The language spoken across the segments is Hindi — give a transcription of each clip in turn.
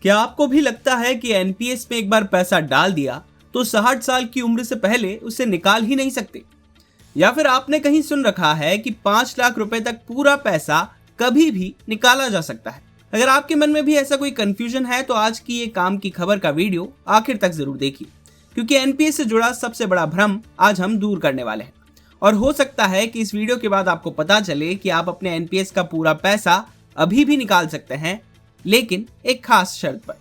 क्या आपको भी लगता है कि एनपीएस में एक बार पैसा डाल दिया तो 60 साल की उम्र से पहले उसे निकाल ही नहीं सकते? या फिर आपने कहीं सुन रखा है कि 5 लाख रुपए तक पूरा पैसा कभी भी निकाला जा सकता है? अगर आपके मन में भी ऐसा कोई कंफ्यूजन है तो आज की ये काम की खबर का वीडियो आखिर तक जरूर देखिए, क्योंकि एनपीएस से जुड़ा सबसे बड़ा भ्रम आज हम दूर करने वाले हैं। और हो सकता है कि इस वीडियो के बाद आपको पता चले कि आप अपने एनपीएस का पूरा पैसा अभी भी निकाल सकते हैं, लेकिन एक खास शर्त पर।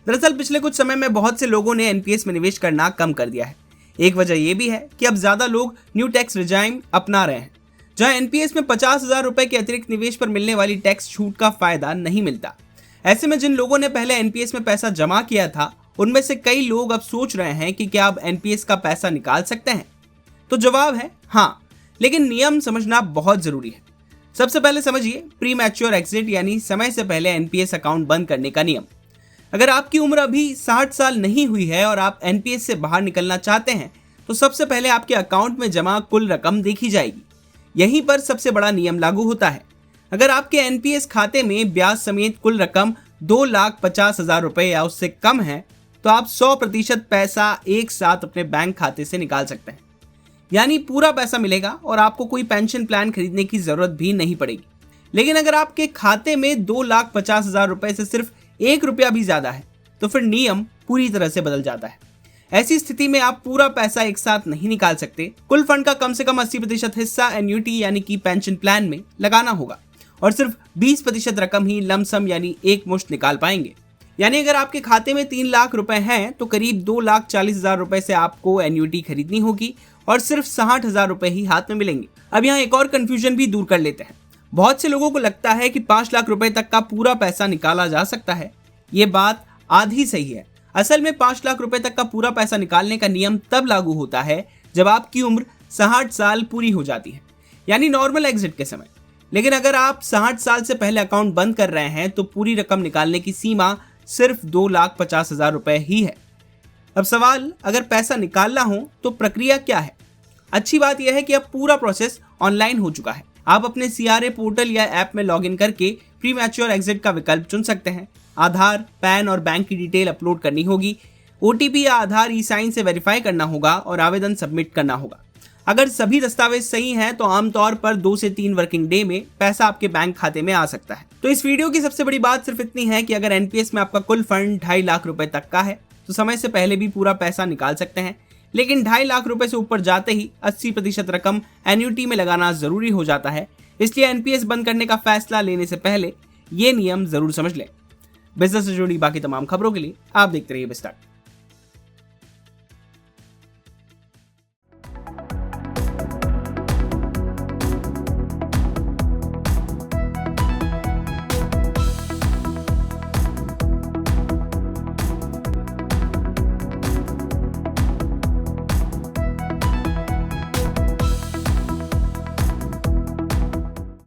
दरअसल पिछले कुछ समय में बहुत से लोगों ने एनपीएस में निवेश करना कम कर दिया है। एक वजह यह भी है कि अब ज्यादा लोग न्यू टैक्स रिजाइम अपना रहे हैं, जहां एनपीएस में 50,000 रुपए के अतिरिक्त निवेश पर मिलने वाली टैक्स छूट का फायदा नहीं मिलता। ऐसे में जिन लोगों ने पहले एनपीएस में पैसा जमा किया था, उनमें से कई लोग अब सोच रहे हैं कि क्या अब एनपीएस का पैसा निकाल सकते हैं। तो जवाब है हाँ, लेकिन नियम समझना बहुत जरूरी है। सबसे पहले समझिए प्री मैच्योर एग्जिट यानी समय से पहले एनपीएस अकाउंट बंद करने का नियम। अगर आपकी उम्र अभी 60 साल नहीं हुई है और आप एनपीएस से बाहर निकलना चाहते हैं तो सबसे पहले आपके अकाउंट में जमा कुल रकम देखी जाएगी। यहीं पर सबसे बड़ा नियम लागू होता है। अगर आपके एनपीएस खाते में ब्याज समेत कुल रकम 2,50,000 रुपए या उससे कम है तो आप 100% पैसा एक साथ अपने बैंक खाते से निकाल सकते हैं, यानी पूरा पैसा मिलेगा और आपको कोई पेंशन प्लान खरीदने की जरूरत भी नहीं पड़ेगी। लेकिन अगर आपके खाते में 2,50,000 रुपए से सिर्फ 1 रुपया भी ज्यादा है तो फिर नियम पूरी तरह से बदल जाता है। ऐसी स्थिति में आप पूरा पैसा एक साथ नहीं निकाल सकते। कुल फंड का कम से कम 80% हिस्सा एन्युटी यानी कि पेंशन प्लान में लगाना होगा और सिर्फ 20% रकम ही लमसम यानी एक मुश्त निकाल पाएंगे। यानी अगर आपके खाते में 3 लाख रुपए हैं तो करीब 2,40,000 रुपए से आपको एन्युटी खरीदनी होगी और सिर्फ 60,000 रुपए ही हाथ में मिलेंगे। अब यहाँ एक और कंफ्यूजन भी दूर कर लेते हैं। बहुत से लोगों को लगता है कि 5 लाख रुपए तक का पूरा पैसा निकाला जा सकता है। ये बात आधी सही है। असल में 5 लाख रुपए तक का पूरा पैसा निकालने का नियम तब लागू होता है जब आपकी उम्र 60 साल पूरी हो जाती है, यानी नॉर्मल एग्जिट के समय। लेकिन अगर आप 60 साल से पहले अकाउंट बंद कर रहे हैं तो पूरी रकम निकालने की सीमा सिर्फ 2,50,000 रुपए ही है। अब सवाल, अगर पैसा निकालना हो तो प्रक्रिया क्या है? अच्छी बात यह है कि अब पूरा प्रोसेस ऑनलाइन हो चुका है। आप अपने सीआरए पोर्टल या ऐप में लॉगिन करके प्री मैच्योर एग्जिट का विकल्प चुन सकते हैं। आधार, पैन और बैंक की डिटेल अपलोड करनी होगी। ओटीपी या आधार ई साइन से वेरीफाई करना होगा और आवेदन सबमिट करना होगा। अगर सभी दस्तावेज सही हैं तो आमतौर पर 2 से 3 वर्किंग डे में पैसा आपके बैंक खाते में आ सकता है। तो इस वीडियो की सबसे बड़ी बात सिर्फ इतनी है कि अगर एनपीएस में आपका कुल फंड 2.5 लाख रुपए तक का है तो समय से पहले भी पूरा पैसा निकाल सकते हैं। लेकिन 2.5 लाख रुपए से ऊपर जाते ही 80% रकम एन्युटी में लगाना जरूरी हो जाता है। इसलिए एनपीएस बंद करने का फैसला लेने से पहले ये नियम जरूर समझ लें। बिजनेस से जुड़ी बाकी तमाम खबरों के लिए आप देखते रहिए बिस्टार्ट।